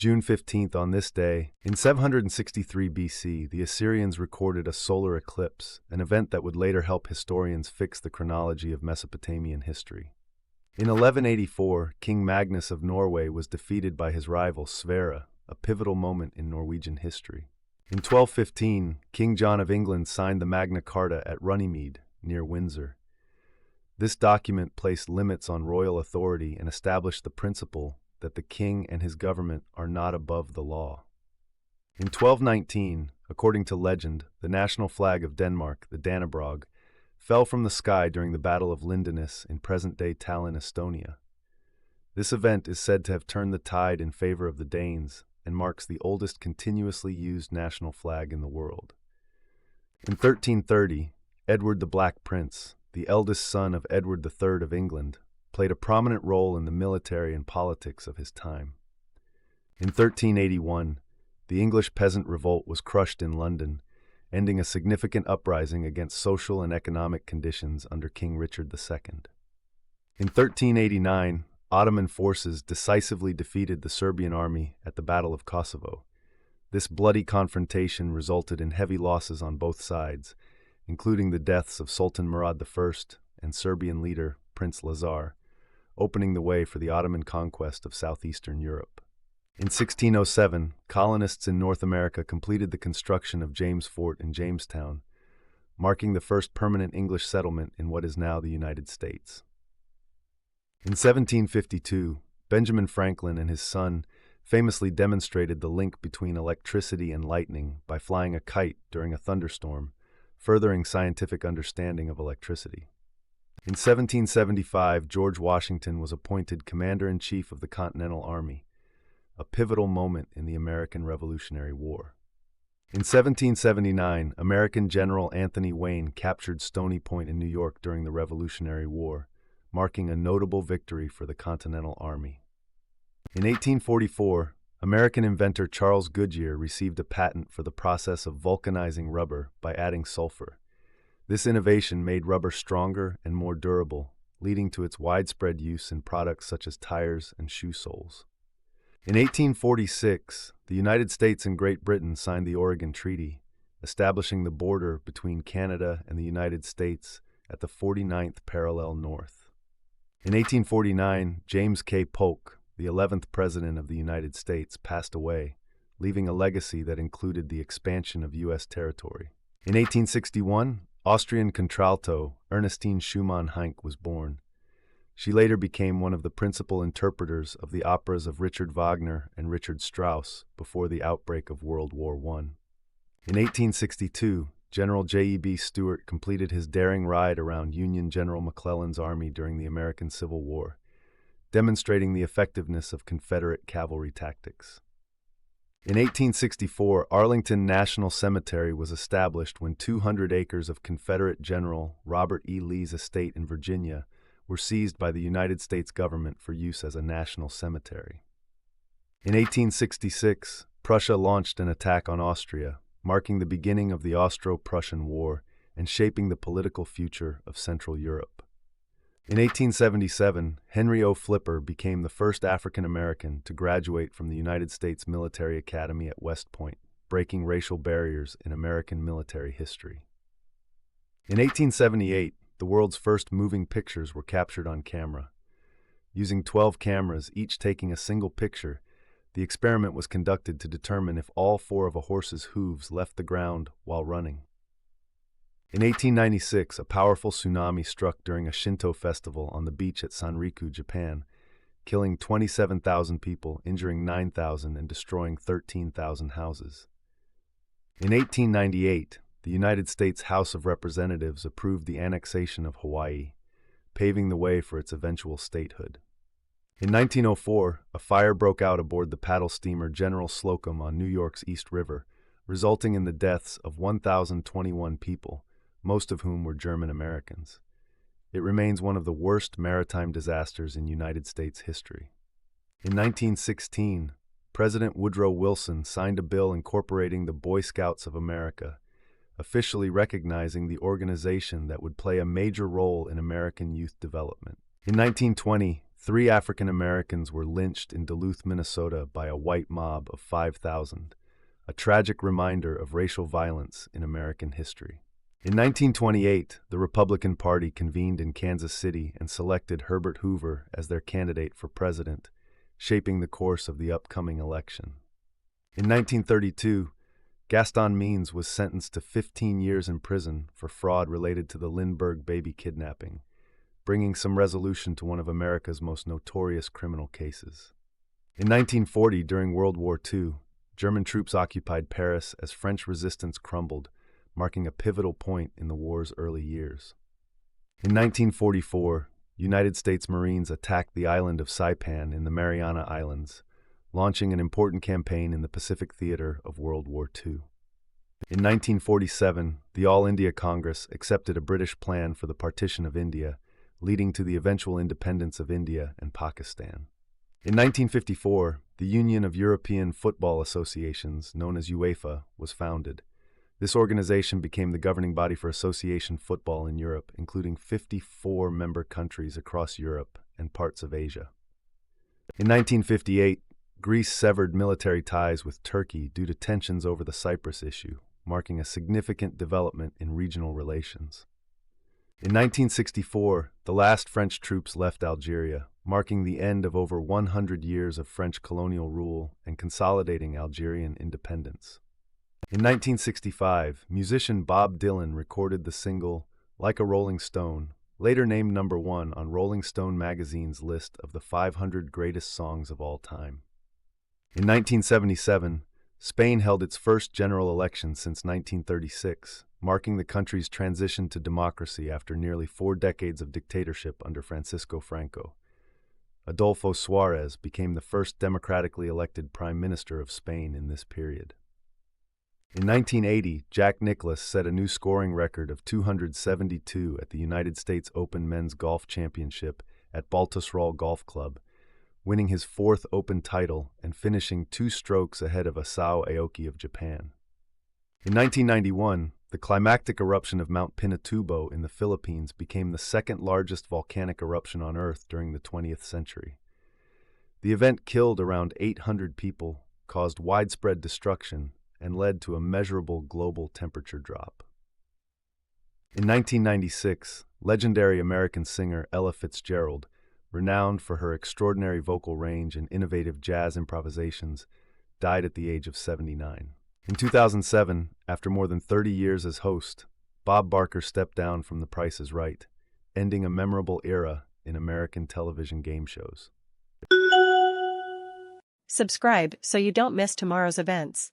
June 15th, on this day, in 763 BC, the Assyrians recorded a solar eclipse, an event that would later help historians fix the chronology of Mesopotamian history. In 1184, King Magnus of Norway was defeated by his rival Sverre, a pivotal moment in Norwegian history. In 1215, King John of England signed the Magna Carta at Runnymede, near Windsor. This document placed limits on royal authority and established the principle that the king and his government are not above the law. In 1219, according to legend, the national flag of Denmark, the Dannebrog, fell from the sky during the Battle of Lindesnes in present-day Tallinn, Estonia. This event is said to have turned the tide in favor of the Danes and marks the oldest continuously used national flag in the world. In 1330, Edward the Black Prince, the eldest son of Edward III of England, played a prominent role in the military and politics of his time. In 1381, the English peasant revolt was crushed in London, ending a significant uprising against social and economic conditions under King Richard II. In 1389, Ottoman forces decisively defeated the Serbian army at the Battle of Kosovo. This bloody confrontation resulted in heavy losses on both sides, including the deaths of Sultan Murad I and Serbian leader Prince Lazar, opening the way for the Ottoman conquest of southeastern Europe. In 1607, colonists in North America completed the construction of James Fort in Jamestown, marking the first permanent English settlement in what is now the United States. In 1752, Benjamin Franklin and his son famously demonstrated the link between electricity and lightning by flying a kite during a thunderstorm, furthering scientific understanding of electricity. In 1775, George Washington was appointed Commander-in-Chief of the Continental Army, a pivotal moment in the American Revolutionary War. In 1779, American General Anthony Wayne captured Stony Point in New York during the Revolutionary War, marking a notable victory for the Continental Army. In 1844, American inventor Charles Goodyear received a patent for the process of vulcanizing rubber by adding sulfur. This innovation made rubber stronger and more durable, leading to its widespread use in products such as tires and shoe soles. In 1846, the United States and Great Britain signed the Oregon Treaty, establishing the border between Canada and the United States at the 49th parallel north. In 1849, James K. Polk, the 11th President of the United States, passed away, leaving a legacy that included the expansion of U.S. territory. In 1861, Austrian contralto Ernestine Schumann-Heink was born. She later became one of the principal interpreters of the operas of Richard Wagner and Richard Strauss before the outbreak of World War I. In 1862, General J.E.B. Stuart completed his daring ride around Union General McClellan's army during the American Civil War, demonstrating the effectiveness of Confederate cavalry tactics. In 1864, Arlington National Cemetery was established when 200 acres of Confederate General Robert E. Lee's estate in Virginia were seized by the United States government for use as a national cemetery. In 1866, Prussia launched an attack on Austria, marking the beginning of the Austro-Prussian War and shaping the political future of Central Europe. In 1877, Henry O. Flipper became the first African American to graduate from the United States Military Academy at West Point, breaking racial barriers in American military history. In 1878, the world's first moving pictures were captured on camera. Using 12 cameras, each taking a single picture, the experiment was conducted to determine if all 4 of a horse's hooves left the ground while running. In 1896, a powerful tsunami struck during a Shinto festival on the beach at Sanriku, Japan, killing 27,000 people, injuring 9,000, and destroying 13,000 houses. In 1898, the United States House of Representatives approved the annexation of Hawaii, paving the way for its eventual statehood. In 1904, a fire broke out aboard the paddle steamer General Slocum on New York's East River, resulting in the deaths of 1,021 people, most of whom were German Americans. It remains one of the worst maritime disasters in United States history. In 1916, President Woodrow Wilson signed a bill incorporating the Boy Scouts of America, officially recognizing the organization that would play a major role in American youth development. In 1920, 3 African Americans were lynched in Duluth, Minnesota by a white mob of 5,000, a tragic reminder of racial violence in American history. In 1928, the Republican Party convened in Kansas City and selected Herbert Hoover as their candidate for president, shaping the course of the upcoming election. In 1932, Gaston Means was sentenced to 15 years in prison for fraud related to the Lindbergh baby kidnapping, bringing some resolution to one of America's most notorious criminal cases. In 1940, during World War II, German troops occupied Paris as French resistance crumbled, marking a pivotal point in the war's early years. In 1944, United States Marines attacked the island of Saipan in the Mariana Islands, launching an important campaign in the Pacific theater of World War II. In 1947, the All India Congress accepted a British plan for the partition of India, leading to the eventual independence of India and Pakistan. In 1954, the Union of European Football Associations, known as UEFA, was founded. This organization became the governing body for association football in Europe, including 54 member countries across Europe and parts of Asia. In 1958, Greece severed military ties with Turkey due to tensions over the Cyprus issue, marking a significant development in regional relations. In 1964, the last French troops left Algeria, marking the end of over 100 years of French colonial rule and consolidating Algerian independence. In 1965, musician Bob Dylan recorded the single "Like a Rolling Stone," later named number 1 on Rolling Stone magazine's list of the 500 greatest songs of all time. In 1977, Spain held its first general election since 1936, marking the country's transition to democracy after nearly 4 decades of dictatorship under Francisco Franco. Adolfo Suárez became the first democratically elected prime minister of Spain in this period. In 1980, Jack Nicklaus set a new scoring record of 272 at the United States Open Men's Golf Championship at Baltusrol Golf Club, winning his 4th Open title and finishing 2 strokes ahead of Asao Aoki of Japan. In 1991, the climactic eruption of Mount Pinatubo in the Philippines became the second largest volcanic eruption on Earth during the 20th century. The event killed around 800 people, caused widespread destruction, and led to a measurable global temperature drop. In 1996, legendary American singer Ella Fitzgerald, renowned for her extraordinary vocal range and innovative jazz improvisations, died at the age of 79. In 2007, after more than 30 years as host, Bob Barker stepped down from The Price is Right, ending a memorable era in American television game shows. Subscribe so you don't miss tomorrow's events.